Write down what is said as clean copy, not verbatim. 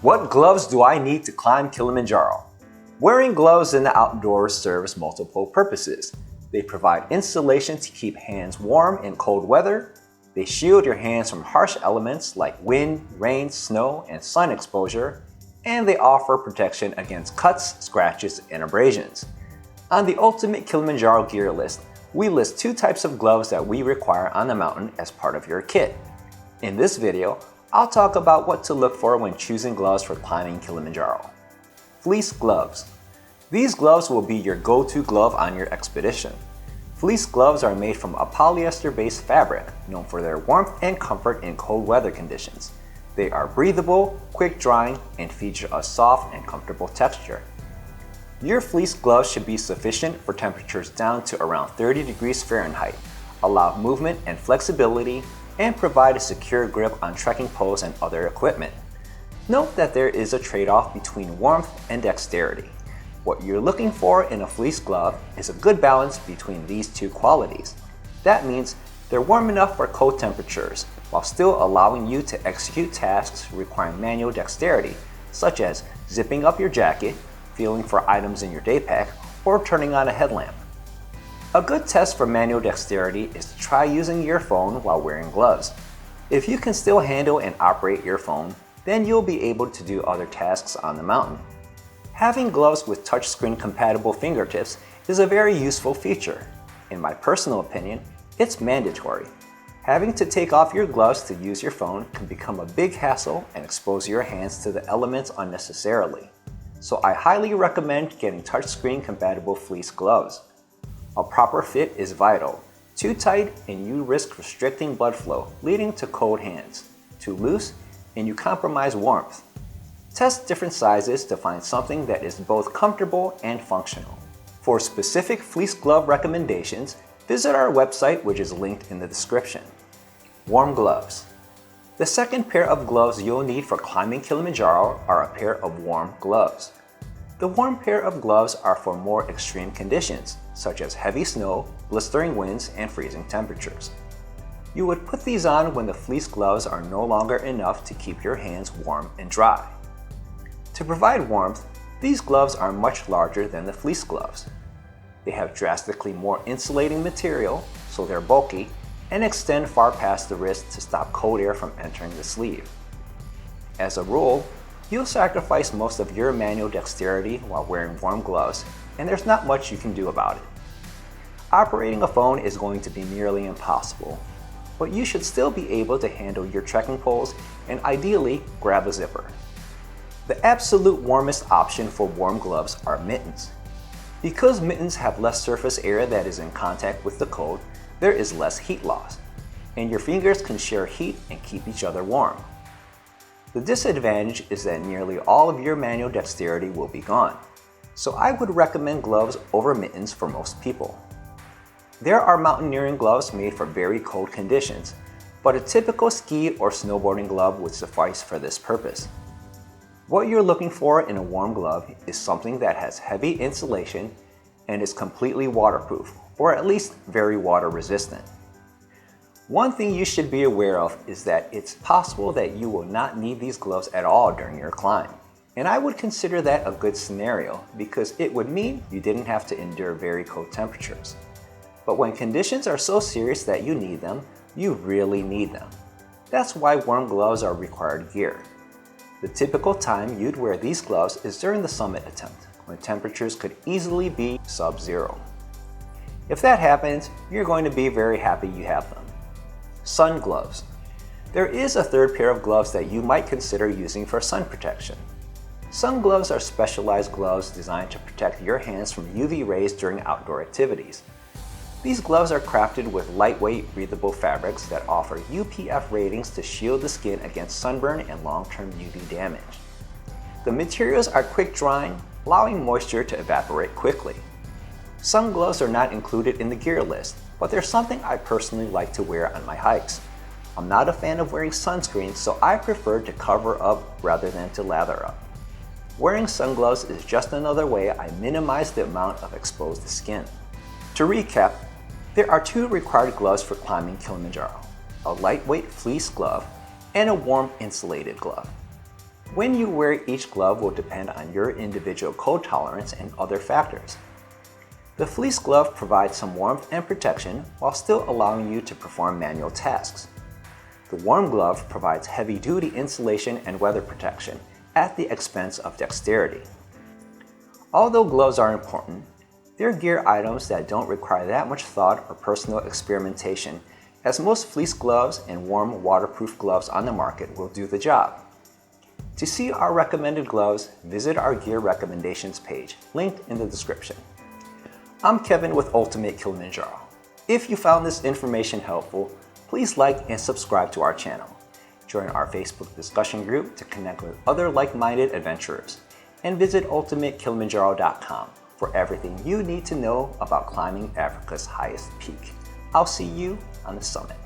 What gloves do I need to climb Kilimanjaro? Wearing gloves in the outdoors serves multiple purposes. They provide insulation to keep hands warm in cold weather. They shield your hands from harsh elements like wind, rain, snow, and sun exposure. And they offer protection against cuts, scratches, and abrasions. On the Ultimate Kilimanjaro gear list, we list 2 types of gloves that we require on the mountain as part of your kit. In this video, I'll talk about what to look for when choosing gloves for climbing Kilimanjaro. Fleece gloves. These gloves will be your go-to glove on your expedition. Fleece gloves are made from a polyester-based fabric known for their warmth and comfort in cold weather conditions. They are breathable, quick-drying, and feature a soft and comfortable texture. Your fleece gloves should be sufficient for temperatures down to around 30 degrees Fahrenheit, allow movement and flexibility, and provide a secure grip on trekking poles and other equipment. Note that there is a trade-off between warmth and dexterity. What you're looking for in a fleece glove is a good balance between these 2 qualities. That means they're warm enough for cold temperatures, while still allowing you to execute tasks requiring manual dexterity, such as zipping up your jacket, feeling for items in your day pack, or turning on a headlamp. A good test for manual dexterity is to try using your phone while wearing gloves. If you can still handle and operate your phone, then you'll be able to do other tasks on the mountain. Having gloves with touchscreen compatible fingertips is a very useful feature. In my personal opinion, it's mandatory. Having to take off your gloves to use your phone can become a big hassle and expose your hands to the elements unnecessarily. So I highly recommend getting touchscreen compatible fleece gloves. A proper fit is vital. Too tight and you risk restricting blood flow, leading to cold hands. Too loose and you compromise warmth. Test different sizes to find something that is both comfortable and functional. For specific fleece glove recommendations, visit our website, which is linked in the description. Warm gloves. The second pair of gloves you'll need for climbing Kilimanjaro are a pair of warm gloves. The warm pair of gloves are for more extreme conditions, such as heavy snow, blistering winds, and freezing temperatures. You would put these on when the fleece gloves are no longer enough to keep your hands warm and dry. To provide warmth, these gloves are much larger than the fleece gloves. They have drastically more insulating material, so they're bulky, and extend far past the wrist to stop cold air from entering the sleeve. As a rule, you'll sacrifice most of your manual dexterity while wearing warm gloves, and there's not much you can do about it. Operating a phone is going to be nearly impossible, but you should still be able to handle your trekking poles and ideally grab a zipper. The absolute warmest option for warm gloves are mittens. Because mittens have less surface area that is in contact with the cold, there is less heat loss, and your fingers can share heat and keep each other warm. The disadvantage is that nearly all of your manual dexterity will be gone, so I would recommend gloves over mittens for most people. There are mountaineering gloves made for very cold conditions, but a typical ski or snowboarding glove would suffice for this purpose. What you're looking for in a warm glove is something that has heavy insulation and is completely waterproof, or at least very water resistant. One thing you should be aware of is that it's possible that you will not need these gloves at all during your climb. And I would consider that a good scenario because it would mean you didn't have to endure very cold temperatures. But when conditions are so serious that you need them, you really need them. That's why warm gloves are required gear. The typical time you'd wear these gloves is during the summit attempt, when temperatures could easily be sub-zero. If that happens, you're going to be very happy you have them. Sun gloves. There is a third pair of gloves that you might consider using for sun protection. Sun gloves are specialized gloves designed to protect your hands from UV rays during outdoor activities. These gloves are crafted with lightweight, breathable fabrics that offer UPF ratings to shield the skin against sunburn and long-term UV damage. The materials are quick-drying, allowing moisture to evaporate quickly. Sun gloves are not included in the gear list, but they're something I personally like to wear on my hikes. I'm not a fan of wearing sunscreen, so I prefer to cover up rather than to lather up. Wearing sun gloves is just another way I minimize the amount of exposed skin. To recap, there are 2 required gloves for climbing Kilimanjaro, a lightweight fleece glove and a warm insulated glove. When you wear each glove will depend on your individual cold tolerance and other factors. The fleece glove provides some warmth and protection while still allowing you to perform manual tasks. The warm glove provides heavy-duty insulation and weather protection at the expense of dexterity. Although gloves are important, they're gear items that don't require that much thought or personal experimentation, as most fleece gloves and warm waterproof gloves on the market will do the job. To see our recommended gloves, visit our gear recommendations page, linked in the description. I'm Kevin with Ultimate Kilimanjaro. If you found this information helpful, please like and subscribe to our channel. Join our Facebook discussion group to connect with other like-minded adventurers, and visit ultimatekilimanjaro.com for everything you need to know about climbing Africa's highest peak. I'll see you on the summit.